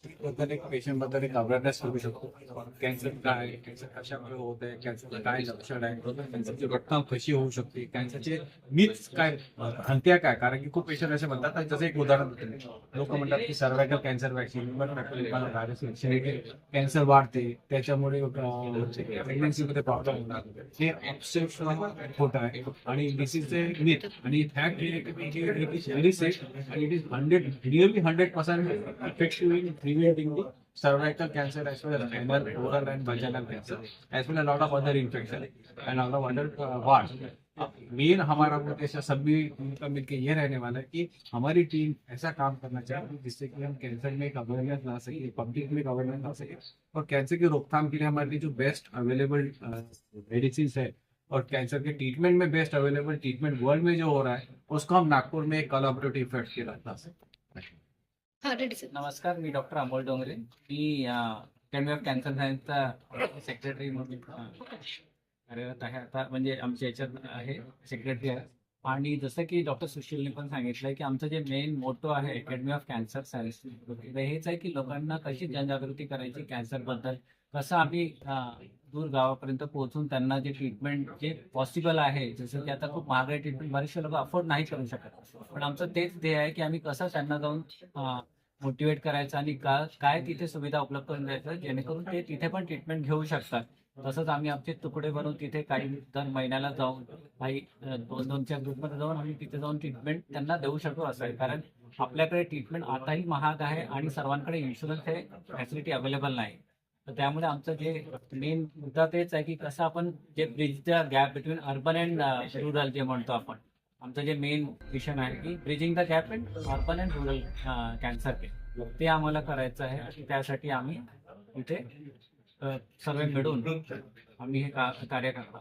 बद्दल एक पेशंट बद्दल एक अवेअरनेस करू शकतो. कॅन्सर काय, कॅन्सर कशामुळे होत आहे, कॅन्सरचं काय लक्षण आहे, कॅन्सरची रोकथाम कशी होऊ शकते, कॅन्सरचे मिथ्स काय, भ्रांत्या काय. कारण की खूप पेशंट असे म्हणतात ना, जसं एक उदाहरण देतो, लोक म्हणतात की cervical cancer vaccine, virus vaccine, cancer वाढते त्याच्यामुळे प्रेग्नन्सीमध्ये प्रॉब्लेम होणार. हे ऍब्सोल्युटली खोटं आहे. आणि दिस इज ए मिथ आणि fact it is very safe and it is 100% effective in preventing the cervical cancer as well as anal, oral and vaginal cancer as well as a lot of other infection and a lot of other wards. Main हमारा उद्देश्य सभी का मिलकर ये रहने वाला है कि हमारी टीम ऐसा काम करना चाहिए जिससे कि हम कैंसर में एक अवेयरनेस ला सके, पब्लिक में एक अवेयरनेस ला सके और कैंसर की रोकथाम के लिए हमारे लिए जो बेस्ट अवेलेबल मेडिसिन है और कैंसर के ट्रीटमेंट में बेस्ट अवेलेबल ट्रीटमेंट वर्ल्ड में जो हो रहा है उसको हम नागपुर में एक कोलैबोरेटिव इफेक्ट के ला सकते हैं. हा रेडी सर. नमस्कार, मी डॉक्टर अमोल डोंगरे. मी अकॅडमी ऑफ कॅन्सर सायन्सचा सेक्रेटरी म्हणून कार्यरत आहे. आता म्हणजे आमच्या याच्यात आहे सेक्रेटरी आहे. आणि जसं की डॉक्टर सुशीलने पण सांगितलंय की आमचं जे मेन मोटो आहे अकॅडमी ऑफ कॅन्सर सायन्स हेच आहे की लोकांना कशी जनजागृती करायची कॅन्सरबद्दल, कसं आम्ही दूर गावापर्यंत पोहोचून त्यांना जे ट्रीटमेंट जे पॉसिबल आहे, जसं की आता खूप महागडे ट्रीटमेंट बरेचसे लोक अफोर्ड नाही करू शकत, पण आमचं तेच ध्येय आहे की आम्ही कसं त्यांना जाऊन मोटिवेट करायचं आणि काय तिथे सुविधा उपलब्ध करून द्यायचं जेणेकरून ते तिथे पण ट्रीटमेंट घेऊ शकतात. तसंच आम्ही आमचे तुकडे बनवून तिथे काही दर महिन्याला जाऊन काही 2-2च्या ग्रुपमध्ये जाऊन आम्ही तिथे जाऊन ट्रीटमेंट त्यांना देऊ शकतो असं आहे. कारण आपल्याकडे ट्रीटमेंट आताही महाग आहे आणि सर्वांकडे इन्शुरन्स हे फॅसिलिटी अवेलेबल नाही. तर त्यामुळे आमचं जे मेन मुद्दा तेच आहे की कसं आपण जे bridge the gap between urban and rural जे म्हणतो आपण, आमचं जे मेन मिशन आहे की bridging the gap in urban and rural cancer care, ते आम्हाला करायचं आहे. आणि त्यासाठी आम्ही इथे सर्व मिळून आम्ही हे कार्य करतो.